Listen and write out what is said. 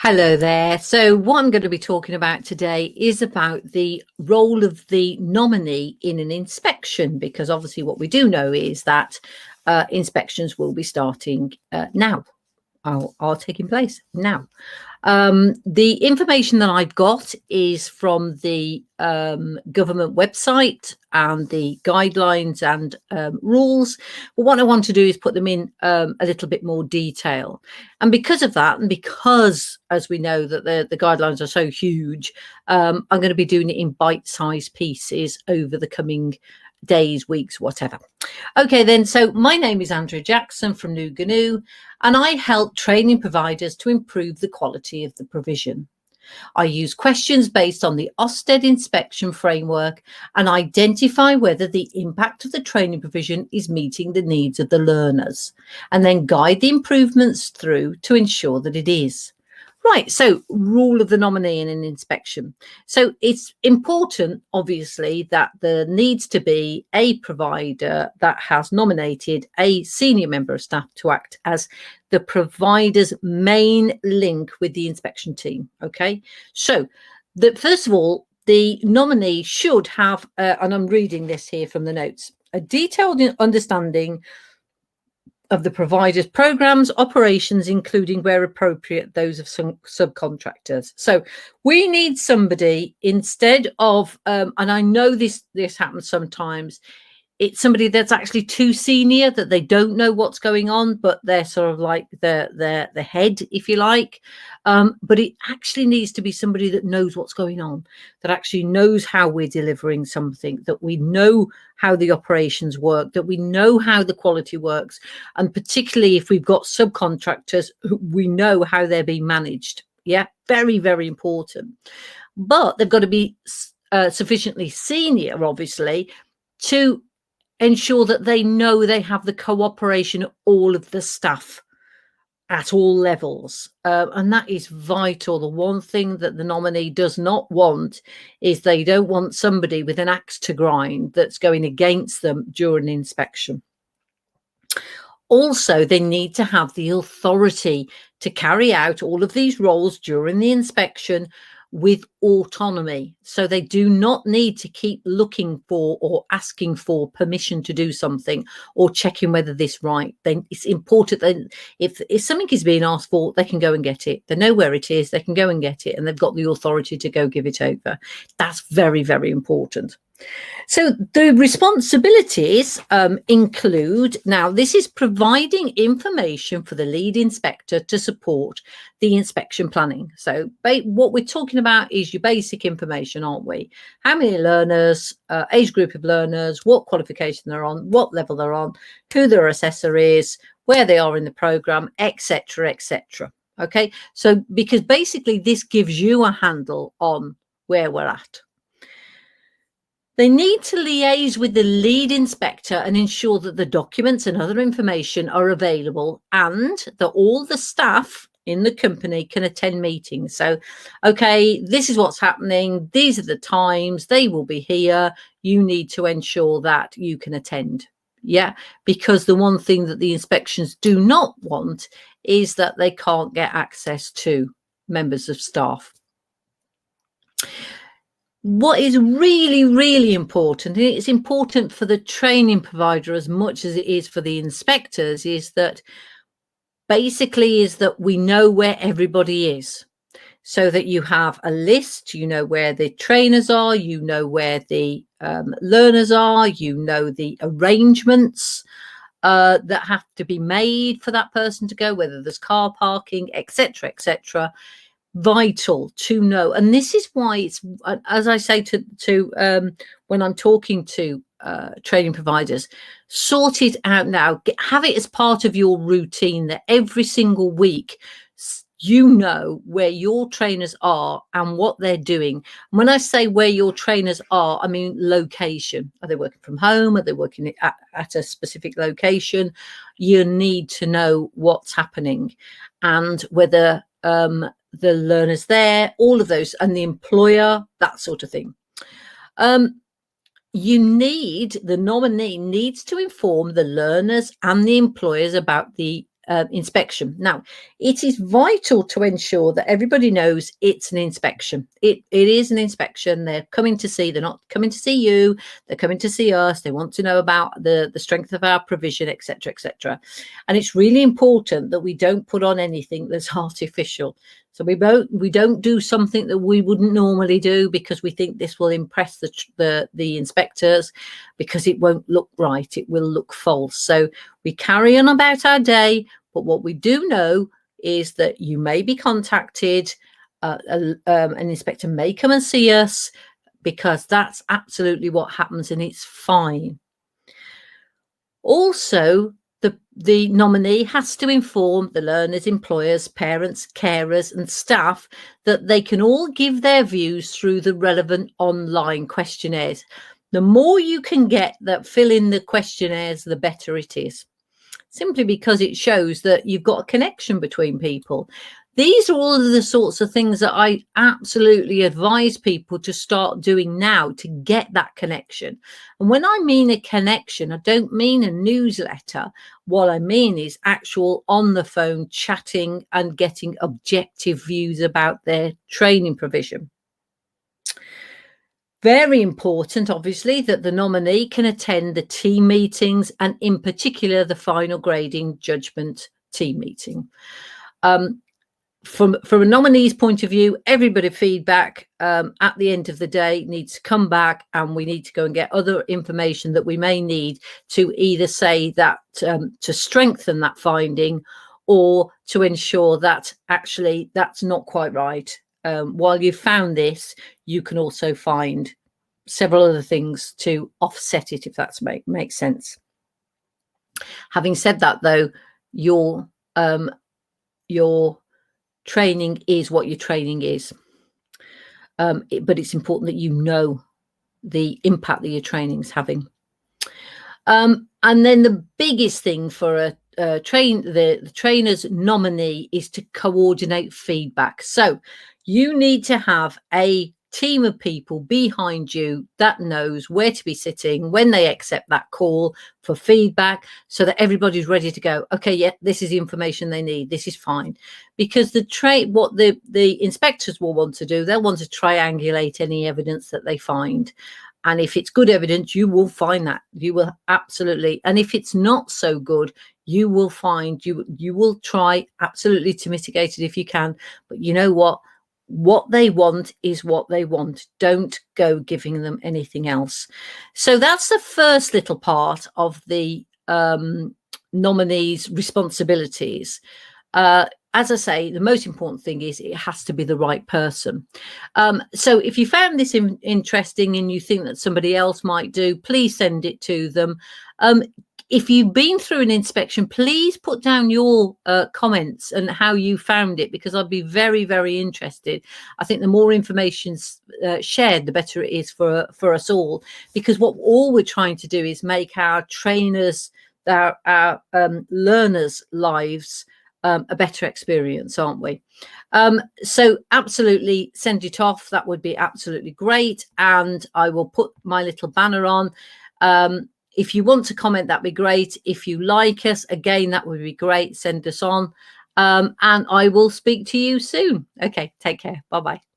Hello there. So what I'm going to be talking about today is about the role of the nominee in an inspection, because obviously what we do know is that inspections will be starting now, are taking place now. The information that I've got is from the government website and the guidelines and rules. But what I want to do is put them in a little bit more detail. And because of that, and because, as we know, that the guidelines are so huge, I'm going to be doing it in bite-sized pieces over the coming days, weeks, whatever. Okay, then. So my name is Andrea Jackson from Nu-Gnu, and I help training providers to improve the quality of the provision. I use questions based on the Ofsted inspection framework and identify whether the impact of the training provision is meeting the needs of the learners, and then guide the improvements through to ensure that it is. Right, so rule of the nominee in an inspection. So it's important, obviously, that there needs to be a provider that has nominated a senior member of staff to act as the provider's main link with the inspection team. Okay, so first of all, the nominee should have, and I'm reading this here from the notes, a detailed understanding of the provider's programs, operations, including where appropriate, those of some subcontractors. So we need somebody instead of, and I know this happens sometimes, it's somebody that's actually too senior, that they don't know what's going on, but they're sort of like the head, if you like. But it actually needs to be somebody that knows what's going on, that actually knows how we're delivering something, that we know how the operations work, that we know how the quality works. And particularly if we've got subcontractors, we know how they're being managed. Yeah, very, very important. But they've got to be sufficiently senior, obviously, to ensure that they know they have the cooperation of all of the staff at all levels. And that is vital. The one thing that the nominee does not want is they don't want somebody with an axe to grind that's going against them during the inspection. Also, they need to have the authority to carry out all of these roles during the inspection with autonomy. So they do not need to keep looking for or asking for permission to do something or checking whether this right. Then it's important that if something is being asked for, they can go and get it. They know where it is, they can go and get it, and they've got the authority to go give it over. That's very, very important. So the responsibilities include, now this is providing information for the lead inspector to support the inspection planning. So what we're talking about is your basic information, aren't we? How many learners, age group of learners, what qualification they're on, what level they're on, who their assessor is, where they are in the program, etc., etc. Okay, so because basically this gives you a handle on where we're at. They need to liaise with the lead inspector and ensure that the documents and other information are available and that all the staff in the company can attend meetings. So, okay, this is what's happening. These are the times. They will be here. You need to ensure that you can attend. Yeah, because the one thing that the inspections do not want is that they can't get access to members of staff. What is really, really important, and it's important for the training provider as much as it is for the inspectors, is that basically is that we know where everybody is, so that you have a list, you know where the trainers are, you know where the learners are, you know the arrangements that have to be made for that person to go, whether there's car parking, etc., etc. Vital to know. And this is why it's, as I say to when I'm talking to training providers, sort it out now. Have it as part of your routine that every single week you know where your trainers are and what they're doing. When I say where your trainers are, I mean location. Are they working from home? Are they working at a specific location? You need to know what's happening and whether the learners there, all of those, and the employer, that sort of thing. The nominee needs to inform the learners and the employers about the inspection. Now, it is vital to ensure that everybody knows it's an inspection. It is an inspection. They're coming to see, they're not coming to see you, they're coming to see us. They want to know about the strength of our provision, etc., etc. And it's really important that we don't put on anything that's artificial. So we don't do something that we wouldn't normally do because we think this will impress the inspectors, because it won't look right. It will look false. So we carry on about our day, but what we do know is that you may be contacted. An inspector may come and see us, because that's absolutely what happens, and it's fine. Also, the nominee has to inform the learners, employers, parents, carers and staff that they can all give their views through the relevant online questionnaires. The more you can get that fill in the questionnaires, the better it is, simply because it shows that you've got a connection between people. These are all of the sorts of things that I absolutely advise people to start doing now to get that connection. And when I mean a connection, I don't mean a newsletter. What I mean is actual on the phone chatting and getting objective views about their training provision. Very important, obviously, that the nominee can attend the team meetings, and in particular, the final grading judgment team meeting. From a nominee's point of view, everybody feedback at the end of the day needs to come back, and we need to go and get other information that we may need to either say that to strengthen that finding, or to ensure that actually that's not quite right. While you've found this, you can also find several other things to offset it, if that makes sense. Having said that, though, your training is what your training is, but it's important that you know the impact that your training is having. And then the biggest thing for the trainer's nominee is to coordinate feedback. So you need to have a team of people behind you that knows where to be sitting when they accept that call for feedback, so that everybody's ready to go. Okay, yeah, this is the information they need. This is fine. Because what the inspectors will want to do, they'll want to triangulate any evidence that they find. And if it's good evidence, you will find that. You will absolutely. And if it's not so good, you will find, you will try absolutely to mitigate it if you can. But you know what? What they want is what they want. Don't go giving them anything else. So that's the first little part of the nominee's responsibilities. As I say, the most important thing is it has to be the right person. So if you found this interesting and you think that somebody else might do, please send it to them. If you've been through an inspection, please put down your comments and how you found it, because I'd be very, very interested. I think the more information's shared, the better it is for us all, because all we're trying to do is make our trainers, our learners' lives a better experience, aren't we? So absolutely send it off. That would be absolutely great. And I will put my little banner on. If you want to comment, that'd be great. If you like us, again, that would be great. Send us on. And I will speak to you soon. Okay, take care. Bye-bye.